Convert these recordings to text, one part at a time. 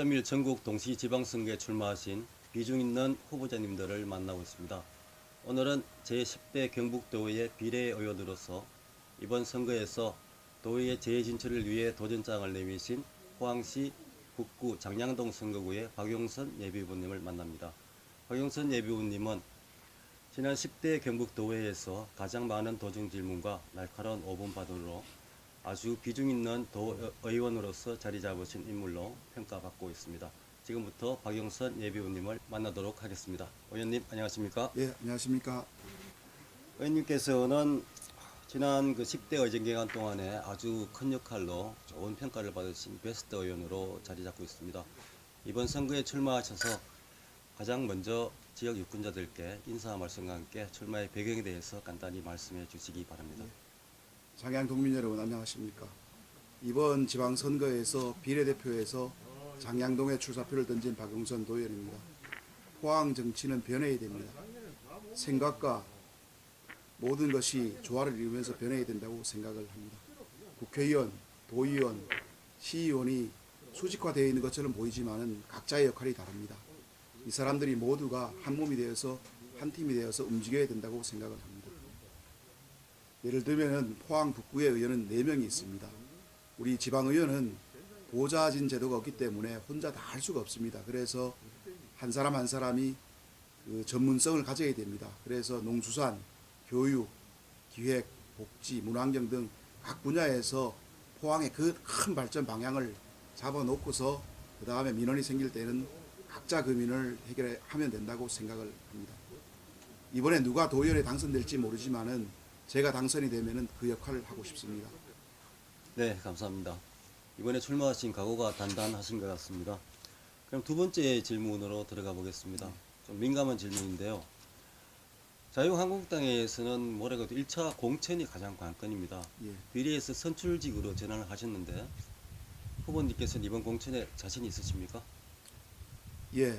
3일 전국 동시지방선거에 출마하신 비중 있는 후보자님들을 만나고 있습니다. 오늘은 제10대 경북도의회 비례의원으로서 이번 선거에서 도의회 재진출을 위해 도전장을 내미신 포항시 북구 장량동 선거구의 박용선 예비후보님을 만납니다. 박용선 예비후보님은 지난 10대 경북도의회에서 가장 많은 도중 질문과 날카로운 5분 발언으로 아주 비중 있는 도의원으로서 자리 잡으신 인물로 평가받고 있습니다. 지금부터 박용선 예비후보님을 만나도록 하겠습니다. 의원님 안녕하십니까? 예, 안녕하십니까? 의원님께서는 지난 그 10대 의정 기간 동안에 아주 큰 역할로 좋은 평가를 받으신 베스트 의원으로 자리 잡고 있습니다. 이번 선거에 출마하셔서 가장 먼저 지역 유권자들께 인사 말씀과 함께 출마의 배경에 대해서 간단히 말씀해 주시기 바랍니다. 장양 동민 여러분 안녕하십니까? 이번 지방선거에서 비례대표에서 장양동에 출사표를 던진 박용선 도의원입니다. 포항 정치는 변해야 됩니다. 생각과 모든 것이 조화를 이루면서 변해야 된다고 생각을 합니다. 국회의원, 도의원, 시의원이 수직화되어 있는 것처럼 보이지만은 각자의 역할이 다릅니다. 이 사람들이 모두가 한 몸이 되어서 한 팀이 되어서 움직여야 된다고 생각을 합니다. 예를 들면 포항 북구의 의원은 4명이 있습니다. 우리 지방의원은 보좌진 제도가 없기 때문에 혼자 다 할 수가 없습니다. 그래서 한 사람 한 사람이 그 전문성을 가져야 됩니다. 그래서 농수산, 교육, 기획, 복지, 문화환경 등 각 분야에서 포항의 그 큰 발전 방향을 잡아놓고서 그 다음에 민원이 생길 때는 각자 그 민원을 해결하면 된다고 생각을 합니다. 이번에 누가 도의원에 당선될지 모르지만은 제가 당선이 되면은 그 역할을 하고 싶습니다. 네, 감사합니다. 이번에 출마하신 각오가 단단하신 것 같습니다. 그럼 두 번째 질문으로 들어가 보겠습니다. 좀 민감한 질문인데요. 자유한국당에서는 뭐라고 해도 1차 공천이 가장 관건입니다. 예. 비례에서 선출직으로 전환을 하셨는데 후보님께서는 이번 공천에 자신이 있으십니까? 예,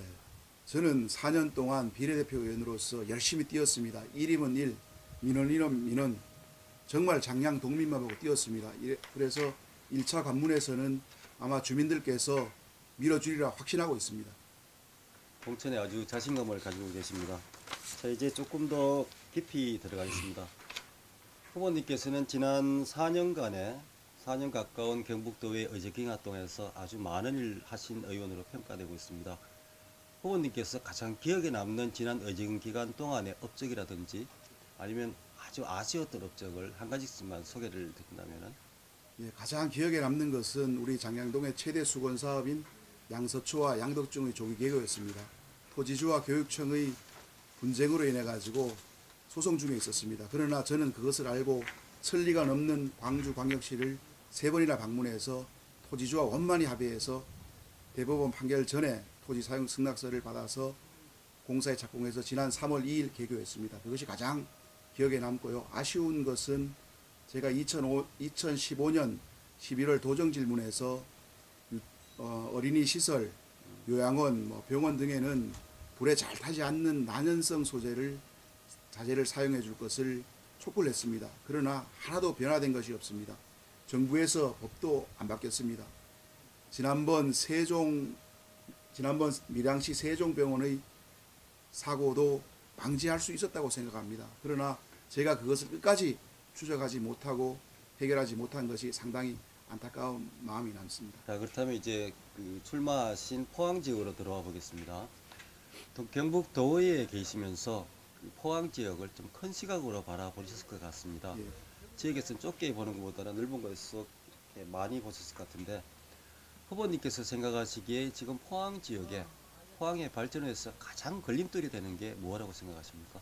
저는 4년 동안 비례대표 의원으로서 열심히 뛰었습니다. 1이면 1, 민원이면 민원, 정말 장양 동민만 보고 뛰었습니다. 그래서 1차 관문에서는 아마 주민들께서 밀어주리라 확신하고 있습니다. 공천에 아주 자신감을 가지고 계십니다. 자, 이제 조금 더 깊이 들어가겠습니다. 후보님께서는 지난 4년간에 4년 가까운 경북도의 의정 활동에서 아주 많은 일 하신 의원으로 평가되고 있습니다. 후보님께서 가장 기억에 남는 지난 의정 기간 동안의 업적이라든지 아니면 아주 아쉬웠던 업적을 한 가지씩만 소개를 드린다면은? 예, 가장 기억에 남는 것은 우리 장양동의 최대 수건 사업인 양서초와 양덕중의 조기 개교였습니다. 토지주와 교육청의 분쟁으로 인해 가지고 소송 중에 있었습니다. 그러나 저는 그것을 알고 천리가 넘는 광주광역시를 3번이나 방문해서 토지주와 원만히 합의해서 대법원 판결 전에 토지 사용 승낙서를 받아서 공사에 착공해서 지난 3월 2일 개교했습니다. 그것이 가장 기억에 남고요. 아쉬운 것은 제가 2015년 11월 도정질문에서 어린이 시설, 요양원, 병원 등에는 불에 잘 타지 않는 난연성 자재를 사용해 줄 것을 촉구를 했습니다. 그러나 하나도 변화된 것이 없습니다. 정부에서 법도 안 바뀌었습니다. 지난번 밀양시 세종병원의 사고도 방지할 수 있었다고 생각합니다. 그러나 제가 그것을 끝까지 추적하지 못하고 해결하지 못한 것이 상당히 안타까운 마음이 남습니다. 자, 그렇다면 이제 그 출마하신 포항 지역으로 들어와 보겠습니다. 경북 도의회에 계시면서 그 포항 지역을 좀 큰 시각으로 바라보셨을 것 같습니다. 예. 지역에서는 좁게 보는 것보다는 넓은 곳에서 많이 보셨을 것 같은데 후보님께서 생각하시기에 지금 포항 지역에 포항의 발전에서 가장 걸림돌이 되는 게 뭐라고 생각하십니까?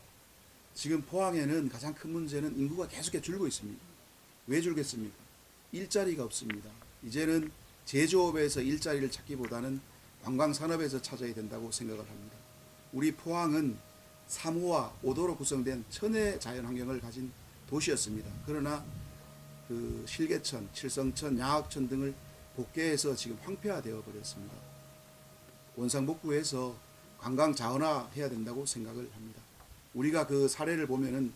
지금 포항에는 가장 큰 문제는 인구가 계속 줄고 있습니다. 왜 줄겠습니까? 일자리가 없습니다. 이제는 제조업에서 일자리를 찾기보다는 관광산업에서 찾아야 된다고 생각을 합니다. 우리 포항은 3호와 5도로 구성된 천혜 자연환경을 가진 도시였습니다. 그러나 그 실개천, 칠성천, 양학천 등을 복개해서 지금 황폐화되어 버렸습니다. 원상복구해서 관광 자원화해야 된다고 생각을 합니다. 우리가 그 사례를 보면은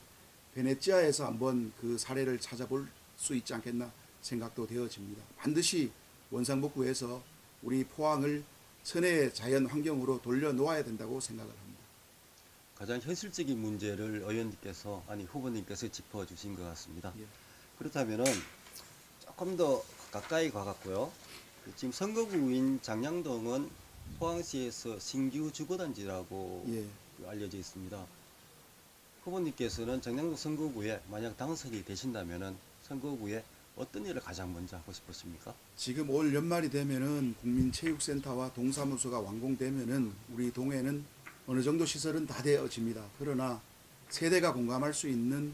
베네치아에서 한번 그 사례를 찾아볼 수 있지 않겠나 생각도 되어집니다. 반드시 원상복구해서 우리 포항을 선의 자연 환경으로 돌려놓아야 된다고 생각을 합니다. 가장 현실적인 문제를 의원님께서 아니 후보님께서 짚어주신 것 같습니다. 예. 그렇다면은 조금 더 가까이 가갖고요. 지금 선거구인 장량동은 포항시에서 신규 주거단지라고 예. 알려져 있습니다. 후보님께서는 장량동 선거구에 만약 당선이 되신다면은 선거구에 어떤 일을 가장 먼저 하고 싶으십니까? 지금 올 연말이 되면은 국민체육센터와 동사무소가 완공되면은 우리 동에는 어느 정도 시설은 다 되어집니다. 그러나 세대가 공감할 수 있는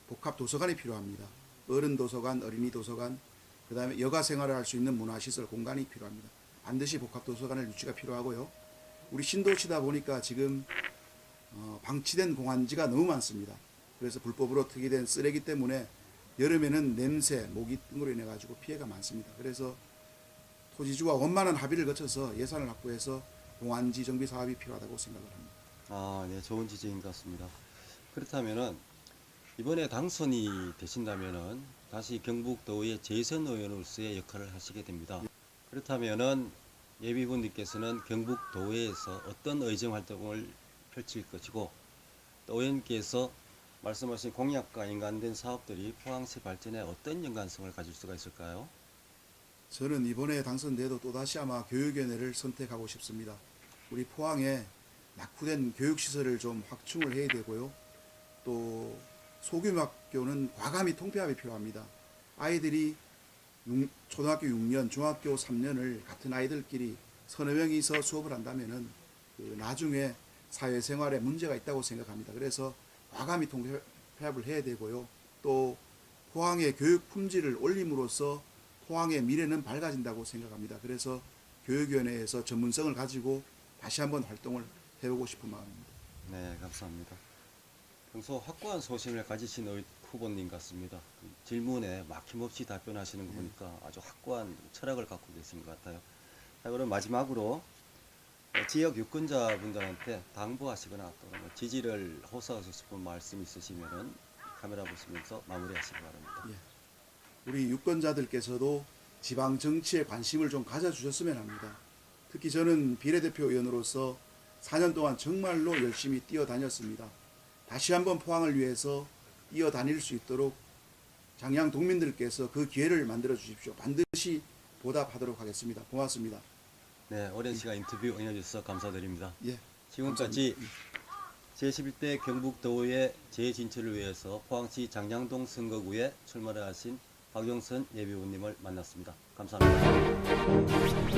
복합 도서관이 필요합니다. 어른 도서관, 어린이 도서관, 그다음에 여가 생활을 할 수 있는 문화시설 공간이 필요합니다. 반드시 복합 도서관을 유치가 필요하고요. 우리 신도시다 보니까 지금 방치된 공안지가 너무 많습니다. 그래서 불법으로 투기된 쓰레기 때문에 여름에는 냄새, 모기 등으로 인해 가지고 피해가 많습니다. 그래서 토지주와 원만한 합의를 거쳐서 예산을 확보해서 공안지 정비 사업이 필요하다고 생각을 합니다. 아, 네, 좋은 지적인 것 같습니다. 그렇다면은 이번에 당선이 되신다면은 다시 경북도의 재선 의원으로서의 역할을 하시게 됩니다. 그렇다면은 예비군님께서는 경북도에서 어떤 의정 활동을 펼칠 것이고 또 의원께서 말씀하신 공약과 연관된 사업들이 포항시 발전에 어떤 연관성을 가질 수가 있을까요? 저는 이번에 당선돼도 또다시 아마 교육위원회를 선택하고 싶습니다. 우리 포항에 낙후된 교육시설을 좀 확충을 해야 되고요. 또 소규모 학교는 과감히 통폐합이 필요합니다. 아이들이 초등학교 6년, 중학교 3년을 같은 아이들끼리 서너 명이서 수업을 한다면은 나중에 사회생활에 문제가 있다고 생각합니다. 그래서 과감히 통폐합을 해야 되고요. 또 포항의 교육 품질을 올림으로써 포항의 미래는 밝아진다고 생각합니다. 그래서 교육위원회에서 전문성을 가지고 다시 한번 활동을 해보고 싶은 마음입니다. 네, 감사합니다. 평소 확고한 소신을 가지신 후보님 같습니다. 질문에 막힘없이 답변하시는 거 보니까 아주 확고한 철학을 갖고 계신 것 같아요. 자, 그럼 마지막으로 지역 유권자분들한테 당부하시거나 또는 지지를 호소하고 싶은 말씀 있으시면은 카메라 보시면서 마무리하시기 바랍니다. 예. 우리 유권자들께서도 지방 정치에 관심을 좀 가져주셨으면 합니다. 특히 저는 비례대표 의원으로서 4년 동안 정말로 열심히 뛰어다녔습니다. 다시 한번 포항을 위해서 뛰어다닐 수 있도록 장양 동민들께서 그 기회를 만들어 주십시오. 반드시 보답하도록 하겠습니다. 고맙습니다. 네, 오랜 시간 인터뷰 응해주셔서 감사드립니다. 예. 지금까지 제11대 경북도의 재진출을 위해서 포항시 장량동 선거구에 출마를 하신 박용선 예비후보님을 만났습니다. 감사합니다.